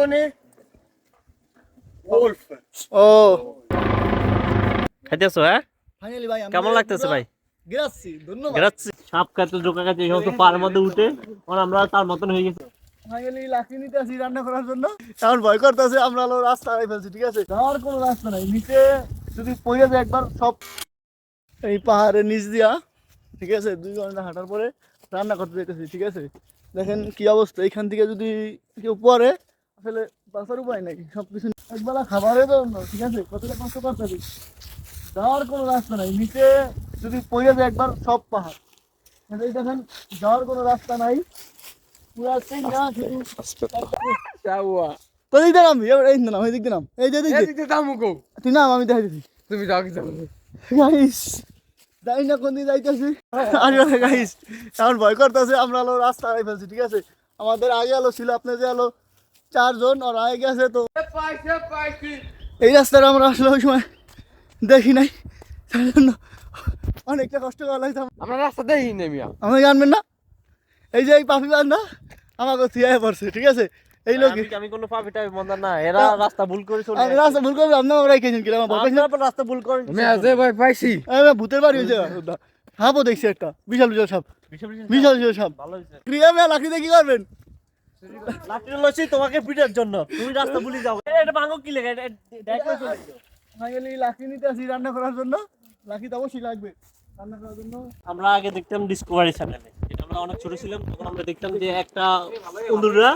Missione Wolf. ও খাইতেছো? হ্যাঁ, finally ভাই কেমন লাগতেছে ভাই? গ্রাসি ধন্যবাদ। গ্রাচ্ছি। সাপ খাইতে, জোকা খাইতে, এই সমস্ত পার মধ্যে উঠে আমরা তার মতন হয়ে গেছি। ফাইনালি লাঠি নিতে আসি রান্না করার জন্য। এখন ভয় করতেছে, আমরা হলো রাস্তা হারাই ফেলছি। ঠিক আছে, যাওয়ার কোনো রাস্তা নাই, নিচে যদি পড়ে যায় একবার সব এই পাহাড়ের নিচ দিয়া। ঠিক আছে, 2 ঘন্টা হাঁটার পরে রান্না করতে যেতেছি। ঠিক আছে, দেখেন কি অবস্থা। এইখান থেকে যদি কেউ পরে আসলে বাঁচার উপায় নাই, সবকিছু একবেলা খাবারের জন্য। ঠিক আছে, কতটা কষ্ট করতে হবে। যাওয়ার কোনো রাস্তা নাই, নিচে যদি পড়ে যায় একবার সব পাহাড়। এই দেখেন, যাওয়ার কোনো রাস্তা নাই, পুরা চিংড়া শুধু। Ciao. কোথায় দিকে নাম? এই নাম, এই দিক দিয়ে নাম, এই যে দিক দিয়ে। Edik de tamuko. তুই নাম, আমি দেখাই দিচ্ছি। তুমি যাও কি যাও। গাইস জানি না কোন দিকে যাইতেছি। আরে গাইস এখন ভয় করতেছে, আমরা হলো রাস্তা হারাই ফেলছি। ঠিক আছে, আমাদের আগে আলো ছিল, আপনার যে আলো 4 জন আর আগে গেছে। তো পাইছি। এই রাস্তাটা আমরা আসলে ওই সময় দেখি নাই, তার জন্য অনেকটা কষ্ট করা লাগছে। আমরা রাস্তা দেই নে মিয়া। আমাকে জানবেন না, এই যে এই পাপি বান্ধা আমাকে থিয়ায় পড়ছে। ঠিক আছে, এই লোক আমি কোনো পাপিটা মন্দার না, এরা রাস্তা ভুল করে চলে আমি রাস্তা ভুল করবে, আপনার ওরাই খেয়েছেন কিনা আমার ভয় আমরা রাস্তা ভুল করে মিয়া যে ভাই পাইছি। ভূতের বাড়ি হয়েছে। সাপও দেখছি একটা, বিশাল বিশাল সাপ, বিশাল বিশাল সাপ। ভালো হয়েছে। ক্রিয়া মেয়ে লাঠি দিয়ে কি করবেন? লাঠি লইছি তোমাকে পিটার জন্য, তুমি রাস্তা ভুলে যাও। এটা ভাঙো কি লেগে, দেখো চলে যাও। ফাইনালি লাঠি নিতে আসি রান্না করার জন্য। লাঠি তো অবশ্যই লাগবে রান্না করার জন্য। আমরা আগে দেখতাম ডিসকভারি চ্যানেলে, আমরা অনেক ছোট ছিলাম তখন আমরা দেখতাম যে একটা বন্ধুরা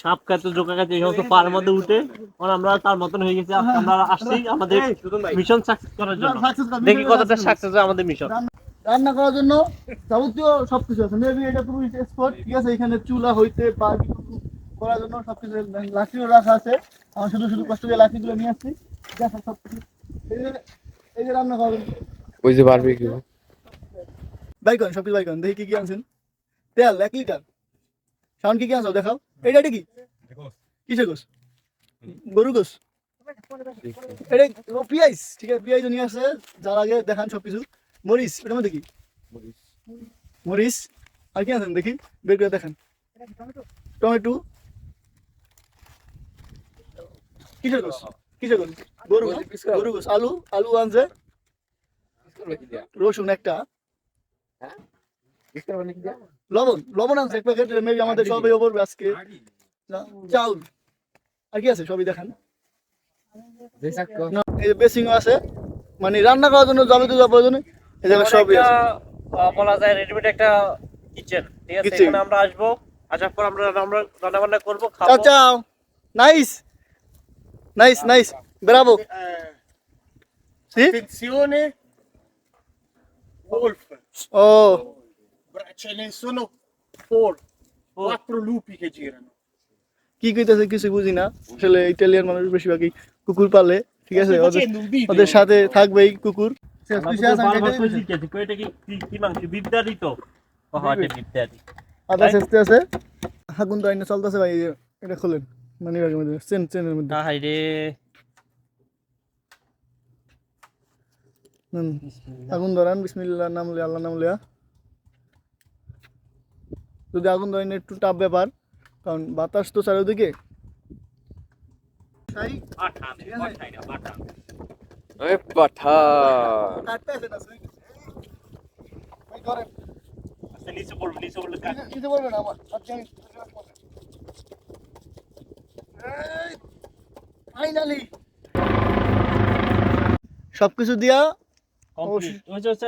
সাপ খাইতে, জোকা খাইতে, এই সমস্ত পার মধ্যে উঠে আমরা তার মতন হয়ে গেছি। আমরা আসছি আমাদের মিশন সাকসেস করার জন্য। দেখি কতটা সাকসেস হয় আমাদের মিশন। রান্না করার জন্য যাবতীয় সবকিছু আছে। মেবি এটা টুরিস্ট স্পট। ঠিক আছে, এখানে চুলা হইতে বারবিকিউ করার জন্য সবকিছু, লাঠিও রাখা আছে। আমি শুধু শুধু কষ্ট করে লাঠিগুলো নিয়ে আসছি। দেখা সবকিছু এই যে রান্না করার জন্য। ওই যে বারবিকিউ। বাইকন সবকিছু বাইকন। দেখি কি কি আনছেন। তেল 1 লিটার। সাউন্ড কি কি আনছো দেখাও। এটা কি কিসের গোস? গরু গোস। এটা পিয়াইস। ঠিক আছে, পিয়াইজ নিয়ে আসছে। যার আগে দেখান সবকিছু। মরিচ, এটার মধ্যে কি? মরিচ। আর কি আছেন দেখি, বের করে দেখান। টমেটো। কিসের গোস? কিসের গোস? গরু। গরু গোস। আলু, আলু আনছে। রসুন একটা। লবণ, লবণ আনছে 1 প্যাকেট। মেবি আমাদের সবই পড়বে আজকে। চাউল। আর কি আছে সবই দেখান। না, এই বেসিংও আছে, মানে রান্না করার জন্য যাবতীয় যা প্রয়োজন এই জায়গায় সবই আছে। বলা যায় রেডিমেড একটা কিচেন। ঠিক আছে, এখানে আমরা আসবো, আসার পর আমরা রান্না বান্না করবো, খাবো। চাচা nice nice nice, Bravo. Attenzione Wolf. ও Ce ne sono 4 lupi che girano. কি কইতেছে কিছু বুঝি না। আসলে ইতালিয়ান মানুষ বেশিরভাগই কুকুর পালে। ঠিক আছে, facendo un video. ওদের সাথে থাকবেই কুকুর। আদা শেষতে আছে। আগুন তো আইনে চলতেছে ভাই। এটা খোলেন, মানে ব্যাগের মধ্যে, চেনের মধ্যে। আগুন ধরান, বিসমিল্লাহ নাম লিয়া, আল্লাহ নাম লিয়া। যদি আগুন ধরেন একটু টাফ ব্যাপার, কারণ বাতাস তো চারিদিকে। পাঠা। সবকিছু দিয়া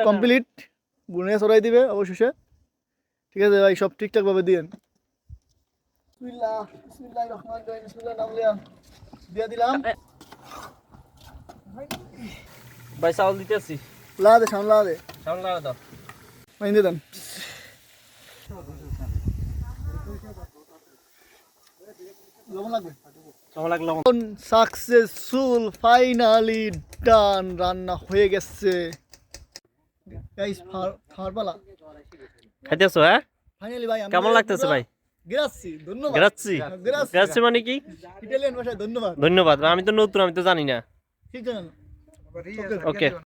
কমপ্লিট, বুনিয়া চড়াই দিবে অবশেষে। ঠিক আছে ভাই, সব ঠিকঠাক ভাবে দিয়েন। বিসমিল্লাহ, বিসমিল্লাহির রহমানির রহিম, বিসমিল্লাহ নাম লিয়া দিয়া দিলাম। ভাই চাউল দিতেছি, লা দে, সামলা দে, চাউল লাগা দাও, মাইন দিয়ে দেন। লবণ লাগবে, চাউল লাগলো। সাকসেসফুল, ফাইনালি ডান, রান্না হয়ে গেছে গাইস। খাওয়ার পালা। খাইতেছো? হ্যাঁ, ফাইনালি ভাই কেমন লাগতেছে ভাই? গ্রাসি ধন্যবাদ। গ্রাচ্ছি। গ্রাচ্ছি মানে কি? ইতালিয়ান ভাষায় ধন্যবাদ। ধন্যবাদ। আমি তো নতুন, আমি তো জানি না। ঠিক আছে। ওকে।